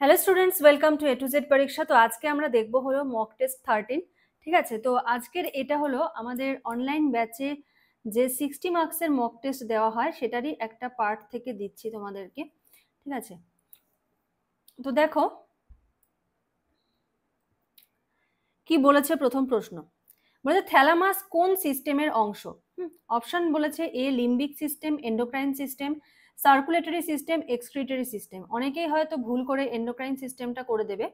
Hello students, welcome to A to Z পরীক্ষা। তো আজকে আমরা দেখবো হলো মক টেস্ট 13। ঠিক আছে, তো আজকের এটা হলো আমাদের অনলাইন ব্যাচে যে 60 মার্কসের মক টেস্ট দেওয়া হয় সেটারই একটা পার্ট থেকে দিচ্ছি তোমাদেরকে। ঠিক আছে, তো দেখো কি বলেছে। প্রথম প্রশ্ন বলেছে থ্যালামাস কোন সিস্টেমের অংশ? অপশন বলেছে A limbic system, endocrine system, circulatory system, excretory system. অনেকেই হয়তো ভুল করে এন্ডোক্রাইন সিস্টেমটা করে দেবে,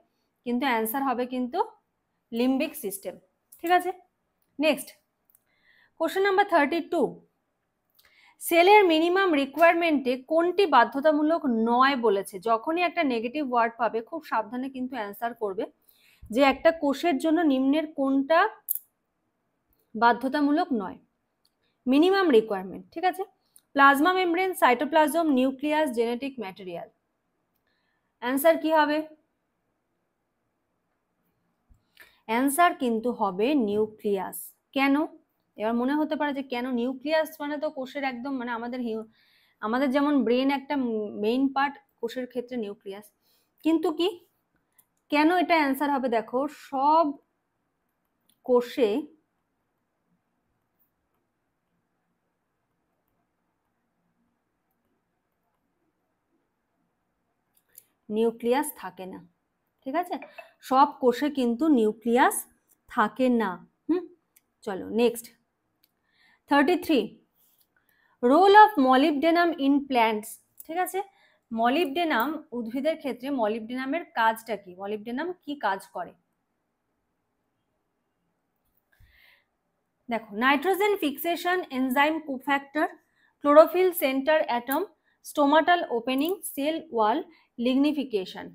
কিন্তু অ্যান্সার হবে কিন্তু লিম্বিক সিস্টেম। ঠিক আছে, নেক্সট কোশ্চেন নাম্বার 32। সেলের মিনিমাম রিকোয়ারমেন্টে কোনটি বাধ্যতামূলক নয় বলেছে? যখনই একটা নেগেটিভ ওয়ার্ড পাবে খুব সাবধানে কিন্তু অ্যান্সার করবে যে একটা কোষের জন্য নিম্নের কোনটা বাধ্যতামূলক নয়। মিনিমাম রিকোয়ারমেন্ট, ঠিক আছে। Plasma membrane, cytoplasm, nucleus, genetic material. Answer কি হবে? অ্যান্সার কিন্তু হবে নিউক্লিয়াস। কেন? এবার মনে হতে পারে যে কেন নিউক্লিয়াস? মানে তো কোষের একদম মানে আমাদের যেমন ব্রেন একটা মেইন পার্ট, কোষের ক্ষেত্রে নিউক্লিয়াস। কিন্তু কি কেন এটা অ্যান্সার হবে? দেখো, সব কোষে নিউক্লিয়াস থাকে না। ঠিক আছে, সব কোষে কিন্তু নিউক্লিয়াস থাকে না। চলো next 33। Role of molybdenum in plants. ঠিক আছে, মলিবডেনাম উদ্ভিদের ক্ষেত্রে মলিবডেনামের কাজটা কি? মলিবডেনাম কি কাজ করে? দেখো, nitrogen fixation, enzyme cofactor, chlorophyll centre atom, stomatal opening, cell wall lignification.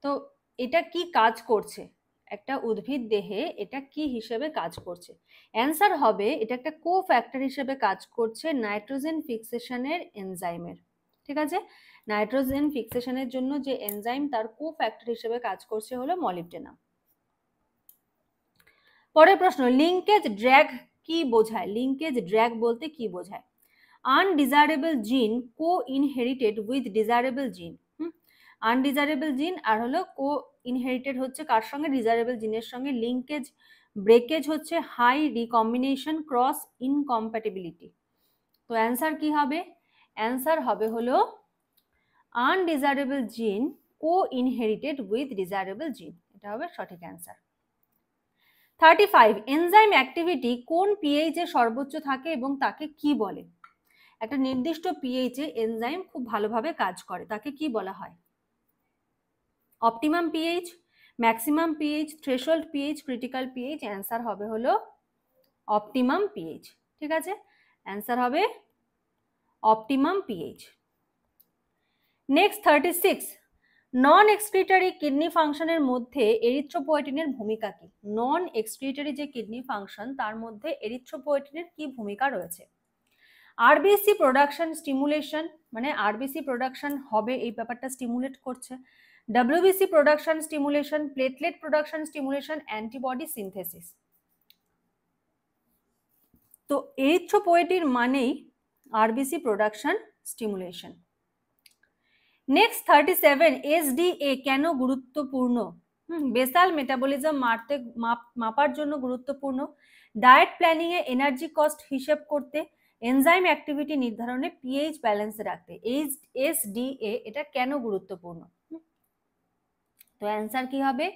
তো এটা কি কাজ করছে একটা উদ্ভিদ দেহে? এটা কি হিসেবে কাজ করছে? অ্যান্সার হবে এটা একটা কোফ্যাক্টর হিসেবে কাজ করছে নাইট্রোজেন ফিক্সেশনের এনজাইমের। ঠিক আছে, নাইট্রোজেন ফিক্সেশনের জন্য যে এনজাইম তার কোফ্যাক্টর হিসেবে কাজ করছে হলো মলিবডেনাম। পরের প্রশ্ন, লিঙ্কেজ ড্র্যাগ কি বোঝায়? লিঙ্কেজ ড্র্যাগ বলতে কি বোঝায়? আনডিজারেবল জিন কো ইনহেরিটেড উইথ ডিজারেবল জিন। আনডিজারেবল জিন আর হলো কো ইনহেরিটেড হচ্ছে কার সঙ্গে? ডিজারেবল জিনের সঙ্গে। লিঙ্কেজ ব্রেকেজ হচ্ছে হাই রিকম্বিনেশন ক্রস ইনকম্প্যাটিবিলিটি। তো অ্যান্সার কি হবে? অ্যান্সার হবে হলো আনডিজারেবল জিন কো ইনহেরিটেড উইথ ডিজারেবল জিন। এটা হবে সঠিক অ্যান্সার। 35। এনজাইম অ্যাক্টিভিটি কোন পিএইচ এ সর্বোচ্চ থাকে এবং তাকে কি বলে? একটা নির্দিষ্ট পিএইচ এ এনজাইম খুব ভালোভাবে কাজ করে, তাকে কি বলা হয়? Optimum pH, maximum pH, threshold pH, critical pH. Answer হবে হলো অপটিমাম পিএইচ। ঠিক আছে, অ্যান্সার হবে অপটিমাম পিএইচ। নেক্সট 36। নন এক্সক্রিটরি কিডনি ফাংশনের মধ্যে এরিথ্রোপয়েটিনের ভূমিকা কি? নন এক্সক্রিটরি যে কিডনি ফাংশন তার মধ্যে এরিথ্রোপয়েটিনের কি ভূমিকা রয়েছে? আরবিসি প্রোডাকশন স্টিমুলেশন, মানে আরবিসি প্রোডাকশন হবে এই ব্যাপারটা স্টিমুলেট করছে। WBC production stimulation, platelet production stimulation, antibody synthesis. তো এরিথ্রোপয়েটিন মানেই RBC production stimulation. Next 37। SDA কেন গুরুত্বপূর্ণ? বেসাল মেটাবলিজম মাপার জন্য গুরুত্বপূর্ণ, ডায়েট প্ল্যানিং এ এনার্জি কস্ট হিসেব করতে, এনজাইম অ্যাক্টিভিটি নির্ধারণে, পিএইচ ব্যালেন্সে রাখতে। এসডিএ এটা কেন গুরুত্বপূর্ণ? তো অ্যান্সার কি হবে?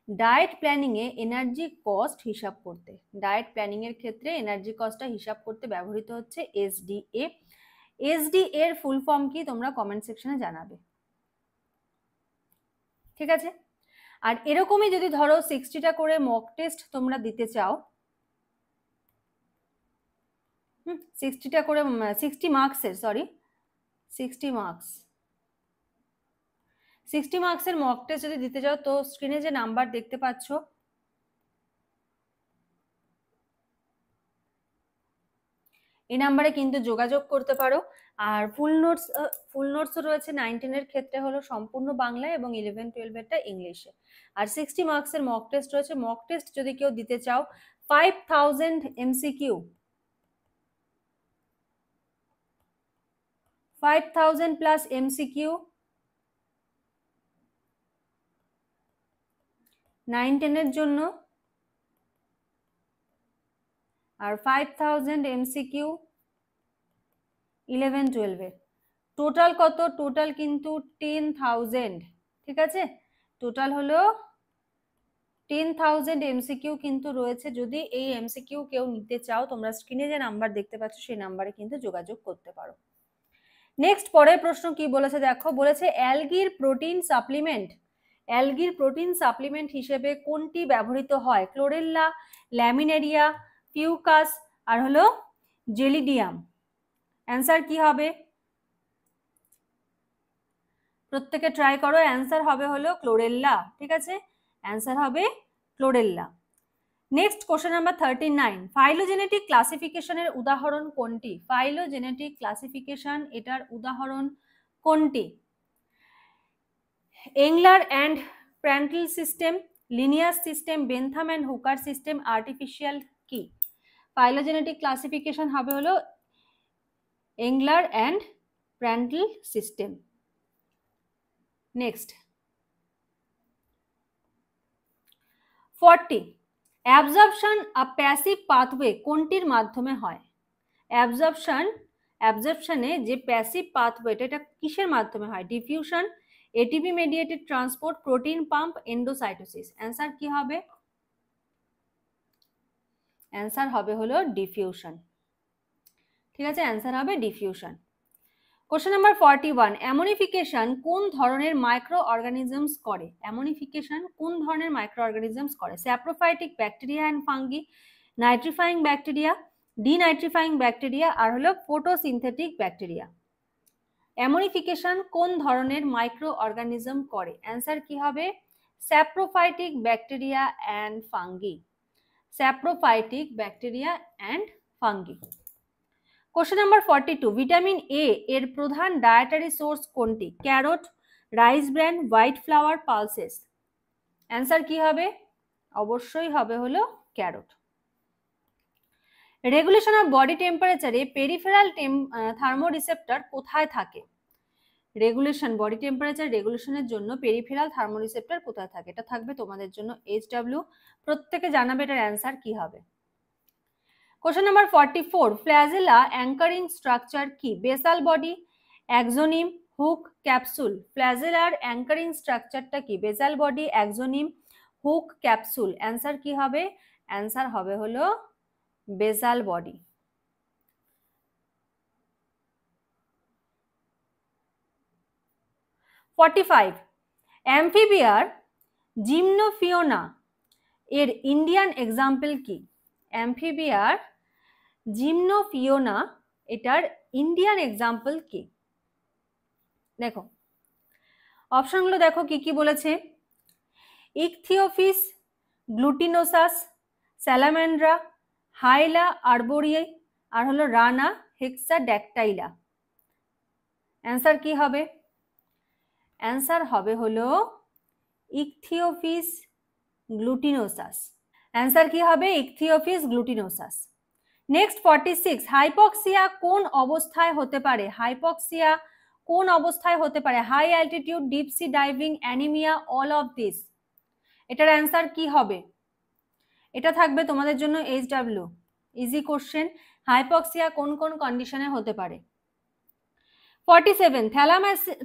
ডায়েট প্ল্যানিং এ এনার্জি কস্ট হিসাব করতে। ডায়েট প্ল্যানিং এর ক্ষেত্রে এনার্জি কস্টটা হিসাব করতে ব্যবহৃত হচ্ছে এসডিএ। এসডিএ এর ফুল ফর্ম কি তোমরা কমেন্ট সেকশনে জানাবে। ঠিক আছে, আর এরকমই যদি ধরো 60টা করে মক টেস্ট তোমরা দিতে চাও, 60টা করে 60 মার্কসের 60 মার্কসের মক টেস্ট যদি দিতে চাও তো স্ক্রিনে যে নাম্বার দেখতে পাচ্ছ এই নাম্বারে কিন্তু যোগাযোগ করতে পারো। আর ফুল নোটসও রয়েছে। 19 এর ক্ষেত্রে হলো সম্পূর্ণ বাংলা এবং 11-12 এরটা ইংলিশে। আর 60 মার্কসের মক টেস্ট রয়েছে। মক টেস্ট যদি কেউ দিতে চাও 5000 এমসিকিউ, 5000 প্লাস এমসিকিউ, 9-10 জন্য, আর 5000 MCQ 11-12 টোটাল কত? টোটাল কিন্তু 10,000, ঠিক আছে? টোটাল হলো 10,000 MCQ কিন্তু রয়েছে। যদি এই MCQ কেউ নিতে চাও, তোমরা স্ক্রিনে যে নাম্বার দেখতে পাচ্ছ সেই নাম্বারে কিন্তু যোগাযোগ করতে পারো। নেক্সট পরের প্রশ্ন কি বলেছে দেখো, বলেছে অ্যালগির প্রোটিন সাপ্লিমেন্ট, অ্যালগির প্রোটিন সাপ্লিমেন্ট হিসেবে কোনটি ব্যবহৃত হয়? ক্লোরেল্লা, ল্যামিনেরিয়া, ফিউকাস আর হলো জেলিডিয়াম। অ্যান্সার কি হবে? প্রত্যেকে ট্রাই করো। অ্যান্সার হবে হলো ক্লোরেল্লা, ঠিক আছে? অ্যান্সার হবে chlorella. Next question number 39, phylogenetic ক্লাসিফিকেশনের উদাহরণ কোনটি? ফাইলোজেনেটিক ক্লাসিফিকেশন, এটার উদাহরণ কোনটি? Engler and Prantl system, Linnaean system, Bentham and Hooker system, artificial কি? ফাইলোজেনেটিক ক্লাসিফিকেশন হবে হলো Engler and Prantl system. Next 40, absorption a passive pathway কোনটির মাধ্যমে হয়? অ্যাবজর্পশনে যে প্যাসিভ পাথওয়েটা, এটা কিসের মাধ্যমে হয়? Diffusion, ATP mediated transport, protein pump, endocytosis. Answer কি হবে? অ্যান্সার হবে হলো ডিফিউশন, ঠিক আছে? অ্যান্সার হবে ডিফিউশন। কোশ্চেন নাম্বার 41, অ্যামোনিফিকেশন কোন ধরনের মাইক্রো অর্গানিজমস করে? অ্যামোনিফিকেশন কোন ধরনের মাইক্রো অর্গানিজমস করে? Saprophytic bacteria and fungi, nitrifying bacteria, denitrifying bacteria আর হলো ফটোসিনথেটিক ব্যাকটেরিয়া। অ্যামোনিফিকেশন কোন ধরনের মাইক্রো অর্গানিজম করে? অ্যান্সার কি হবে? Saprophytic bacteria and fungi, saprophytic bacteria and fungi. Question number 42, vitamin A এর প্রধান ডায়েটারি সোর্স কোনটি? Carrot, rice bran, white flour, pulses. Answer কি হবে? অবশ্যই হবে হলো ক্যারট। রেগুলেশন অফ বডি টেম্পারেচারে পেরিফেরাল থার্মোরিসেপ্টর কোথায় থাকে? রেগুলেশন, বডি টেম্পারেচার রেগুলেশনের জন্য পেরিফেরাল থার্মোরিসেপ্টর কোথায় থাকে? এটা থাকবে তোমাদের জন্য HW। প্রত্যেকে জানাবে এটার অ্যান্সার কি হবে। Question number 44, flagella anchoring structure কি? Basal body, axoneme, hook, capsule. ফ্ল্যাজেলার অ্যাঙ্কারিং স্ট্রাকচারটা কি? Basal body, axoneme, hook, capsule. Answer কি হবে? অ্যান্সার হবে হলো বেসাল বডি। অ্যাম্ফিবিয়ার জিমনোফিওনা এর ইন্ডিয়ান এক্সাম্পল কি? অ্যাম্ফিবিয়ার জিমনোফিওনা এটার ইন্ডিয়ান এক্সাম্পল কি? দেখো অপশনগুলো দেখো কি কি বলেছে। ইকথিওফিস গ্লুটিনোসাস, স্যালামেন্ড্রা, হাইলা আরবোরিয়াই আর হলো রানা হেক্সাড্যাকটাইলা। অ্যান্সার কি হবে? অ্যান্সার হবে হলো ইকথিওফিস গ্লুটিনোসাস। অ্যান্সার কি হবে? ইকথিওফিস গ্লুটিনোসাস। নেক্সট 46, হাইপক্সিয়া কোন অবস্থায় হতে পারে? হাইপক্সিয়া কোন অবস্থায় হতে পারে? High altitude, deep sea diving, anemia, all of this. এটার অ্যান্সার কি হবে? এটা থাকবে তোমাদের জন্য HW, ইজি কোশ্চেন। হাইপক্সিয়া কোন কোন কন্ডিশনে হতে পারে? 47,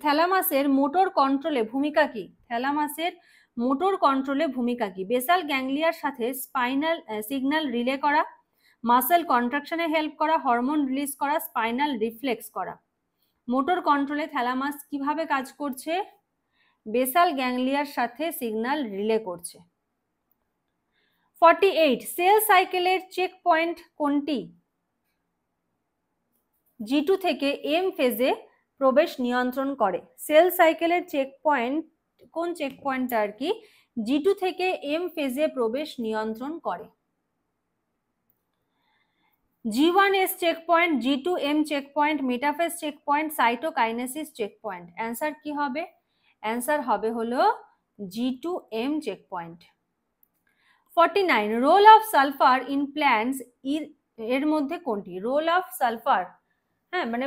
থ্যালামাসের মোটর কন্ট্রোলে ভূমিকা কি? থ্যালামাসের মোটর কন্ট্রোলে ভূমিকা কি? বেসাল গ্যাংলিয়ার সাথে স্পাইনাল সিগন্যাল রিলে করা, মাসেল কন্ট্রাকশনে হেল্প করা, হরমোন রিলিজ করা, স্পাইনাল রিফ্লেক্স করা। মোটর কন্ট্রোলে থ্যালামাস কিভাবে কাজ করছে? বেসাল গ্যাংলিয়ার সাথে সিগন্যাল রিলে করছে। 48, সেল সাইকেলের চেক পয়েন্ট কোনটি? G2 থেকে M ফেজে প্রবেশ নিয়ন্ত্রণ করে। সেল সাইকেলের চেক পয়েন্ট কোন চেক পয়েন্টটা আর কি G2 থেকে M ফেজে প্রবেশ নিয়ন্ত্রণ করে? G1S checkpoint, G2M check পয়েন্ট, metaphase checkpoint, cytokinesis checkpoint. Answer কি হবে? অ্যান্সার হবে হলো G2M check point. 49, role of sulphur in plants এর মধ্যে কোনটি? রোল অফ সালফার, হ্যাঁ মানে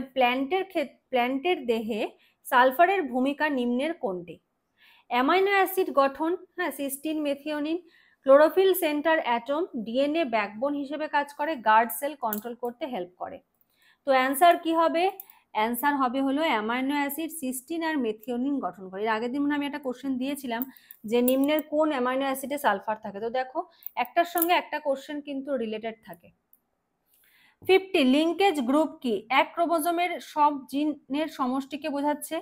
প্ল্যান্টের দেহে সালফারের ভূমিকা নিম্নের কোনটি? অ্যামাইনো অ্যাসিড গঠন, হ্যাঁ, cysteine, methionine. Chlorophyll centre atom, DNA backbone হিসেবে কাজ করে, গার্ড সেল কন্ট্রোল করতে হেল্প করে। তো অ্যান্সার কি হবে? অ্যান্সার হবে হলো অ্যামাইনো অ্যাসিড সিস্টিন আর মেথিওনিন গঠন করে। এর আগের দিন আমি একটা কোশ্চেন দিয়েছিলাম যে নিম্নের কোন অ্যামাইনো অ্যাসিডে সালফার থাকে, তো দেখো একটার সঙ্গে একটা কোশ্চেন কিন্তু রিলেটেড থাকে। 50 লিঙ্কেজ গ্রুপ কি? এক ক্রোমোজোমের সব জিনের সমষ্টিকে বোঝাচ্ছে,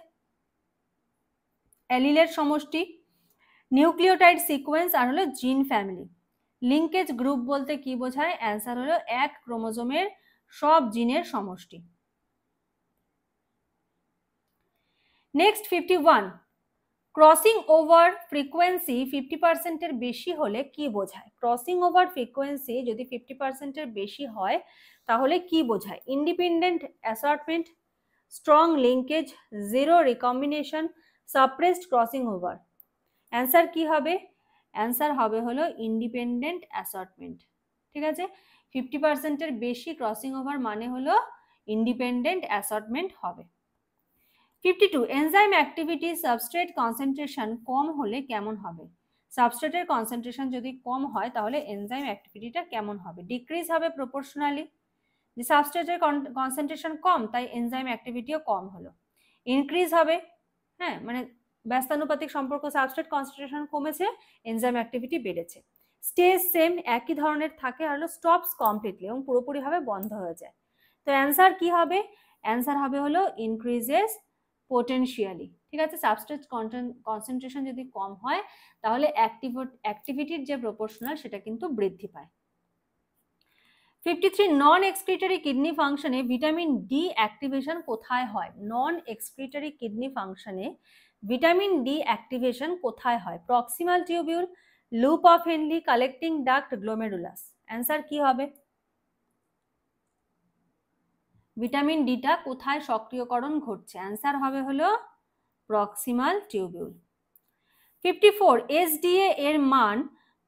অ্যালিলের সমষ্টি, নিউক্লিওটাইড সিকোয়েন্স আর হলো জিন ফ্যামিলি। লিঙ্কেজ গ্রুপ বলতে কি বোঝায়? অ্যান্সার হলো এক ক্রোমোজোমের সব জিনের সমষ্টি। নেক্সট 51, ক্রসিং ওভার ফ্রিকোয়েন্সি 50% এর বেশি হলে কি বোঝায়? ক্রসিং ওভার ফ্রিকোয়েন্সি যদি 50% এর বেশি হয় তাহলে কি বোঝায়? Independent assortment, strong linkage, zero recombination, suppressed crossing over. Answer কি হবে? অ্যান্সার হবে হলো ইন্ডিপেন্ডেন্ট অ্যাসর্টমেন্ট। ঠিক আছে, 50% এর বেশি ক্রসিং ওভার মানে হলো ইন্ডিপেন্ডেন্ট অ্যাসর্টমেন্ট হবে। 52 এনজাইম অ্যাক্টিভিটি সাবস্ট্রেট কনসেন্ট্রেশন কম হলে কেমন হবে? সাবস্ট্রেটের কনসেন্ট্রেশন যদি কম হয় তাহলে এনজাইম অ্যাক্টিভিটিটা কেমন হবে? ডিক্রিজ হবে প্রপোর্শনালি, যে সাবস্ট্রেটের কনসেন্ট্রেশন কম তাই এনজাইম অ্যাক্টিভিটিও কম হলো। ইনক্রিজ হবে, হ্যাঁ, মানে ব্যস্তানুপাতিক সম্পর্ক, সাবস্ট্রেট কনসেন্ট্রেশন কমেছে, এনজাইম অ্যাক্টিভিটি বেড়েছে। স্টেজ সেম, একই ধরনের থাকে, আর হলো স্টপস কমপ্লিটলি এবং পুরোপুরিভাবে বন্ধ হয়ে যায়। তো অ্যান্সার কি হবে? অ্যান্সার হবে হলো ইনক্রিজেস পোটেনশিয়ালি। ঠিক আছে, সাবস্ট্রেট কনসেন্ট্রেশন যদি কম হয় তাহলে অ্যাক্টিভিটির যে প্রপোর্শনাল সেটা কিন্তু বৃদ্ধি পায়। 53 নন এক্সক্রিটরি কিডনি ফাংশনে ভিটামিন ডি অ্যাক্টিভেশন কোথায় হয়? নন এক্সক্রিটরি কিডনি ফাংশনে ভিটামিন ডি অ্যাক্টিভেশন কোথায় হয়? Proximal tubule, loop of Henle, collecting duct, glomerulus. Answer কি হবে? ভিটামিন ডিটা কোথায় সক্রিয়করণ ঘটছে? অ্যান্সার হবে হলো প্রক্সিমাল টিউবিউল। 54 এসডিএ এর মান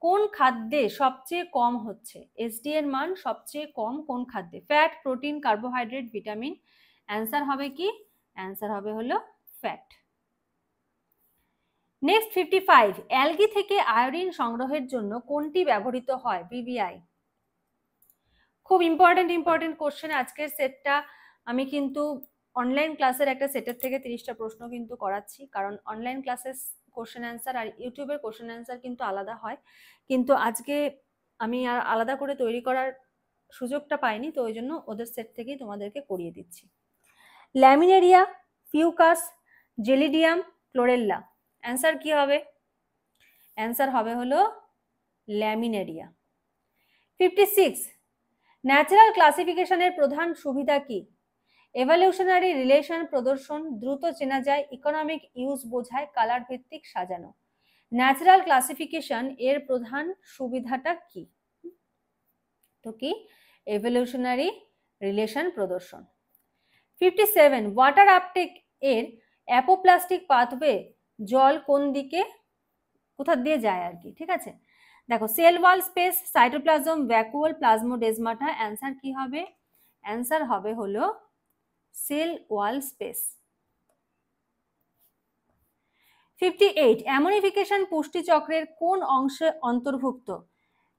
কোন খাদ্যে সবচেয়ে কম হচ্ছে? এসডিএ এর মান সবচেয়ে কম কোন খাদ্যে? Fat, protein, carbohydrate, vitamin. Answer হবে কি? অ্যান্সার হবে হলো ফ্যাট। নেক্সট 55 অ্যালগি থেকে আয়োডিন সংগ্রহের জন্য কোনটি ব্যবহৃত হয়? বিবিআই। খুব ইম্পর্টেন্ট কোশ্চেন আজকের সেটটা। আমি কিন্তু অনলাইন ক্লাসের একটা সেটের থেকে 30টা প্রশ্ন কিন্তু করাচ্ছি, কারণ অনলাইন ক্লাসের কোশ্চেন অ্যান্সার আর ইউটিউবের কোশ্চেন অ্যান্সার কিন্তু আলাদা হয়, কিন্তু আজকে আমি আর আলাদা করে তৈরি করার সুযোগটা পাইনি, তো ওই জন্য ওদের সেট থেকেই তোমাদেরকে করিয়ে দিচ্ছি। ল্যামিনেরিয়া, ফিউকাস, জেলিডিয়াম, ক্লোরেল্লা। অ্যান্সার কি হবে? অ্যান্সার হবে হলো ল্যামিনেরিয়া। 56 ন্যাচারাল ক্লাসিফিকেশনের প্রধান সুবিধা কি? এভলিউশনারি রিলেশন প্রদর্শন, দ্রুত চেনা যায়, ইকোনমিক ইউজ বোঝায়, কালার ভিত্তিক সাজানো। ন্যাচারাল ক্লাসিফিকেশন এর প্রধান সুবিধাটা কি? তো কি? এভলিউশনারি রিলেশন প্রদর্শন। 57 ওয়াটার আপটেক এর অ্যাপোপ্লাস্টিক পাথওয়ে জল কোন দিকে, কোথা দিয়ে যায় আর কি। ঠিক আছে, দেখো cell wall space, cytoplasm, vacuole, plasmodesmata. Answer কি হবে? অ্যান্সার হবে হলো সেল ওয়াল স্পেস। 58 অ্যামোনিফিকেশন পুষ্টি চক্রের কোন অংশে অন্তর্ভুক্ত?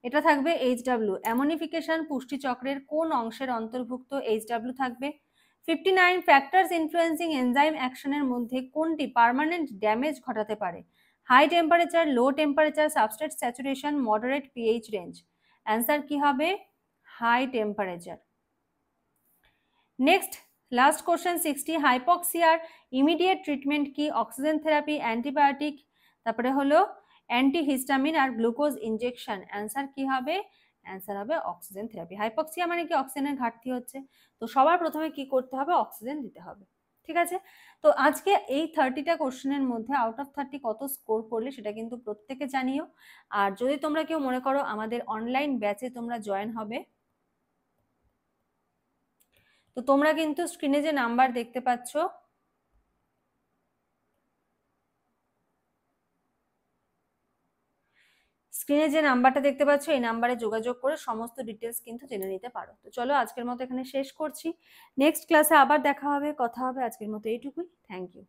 এটা থাকবে HW। অ্যামোনিফিকেশন পুষ্টি চক্রের কোন অংশের অন্তর্ভুক্ত? HW থাকবে। 59 ফ্যাক্টরস ইনফ্লুয়েন্সিং এনজাইম অ্যাকশনের মধ্যে কোনটি পার্মানেন্ট ড্যামেজ ঘটাতে পারে? High temperature, low temperature, substrate saturation, moderate pH range. Answer কি হবে? High temperature. Next last question 60 হাইপক্সিয়ার ইমিডিয়েট ট্রিটমেন্ট কি? অক্সিজেন থেরাপি, অ্যান্টিবায়োটিক, তারপরে হলো অ্যান্টিহিস্টামিন আর গ্লুকোজ ইনজেকশন। অ্যান্সার কি হবে? অ্যান্সার হবে অক্সিজেন থেরাপি। হাইপক্সিয়া মানে কি? অক্সিজেনের ঘাটতি হচ্ছে, তো সবার প্রথমে কি করতে হবে? অক্সিজেন দিতে হবে। ঠিক আছে, তো আজকে এই 30টা কোশ্চেনের মধ্যে আউট অফ 30 কত স্কোর করলে সেটা কিন্তু প্রত্যেকে জানিও। আর যদি তোমরা কেউ মনে করো আমাদের অনলাইন ব্যাচে তোমরা জয়েন হবে, তো তোমরা কিন্তু স্ক্রিনে যে নাম্বার দেখতে পাচ্ছ, স্ক্রিনে যে নাম্বারটা দেখতে পাচ্ছ এই নাম্বারে যোগাযোগ করে সমস্ত ডিটেলস কিন্তু জেনে নিতে পারো। তো চলো আজকের মতো এখানে শেষ করছি, নেক্সট ক্লাসে আবার দেখা হবে, কথা হবে। আজকের মতো এইটুকুই, থ্যাংক ইউ।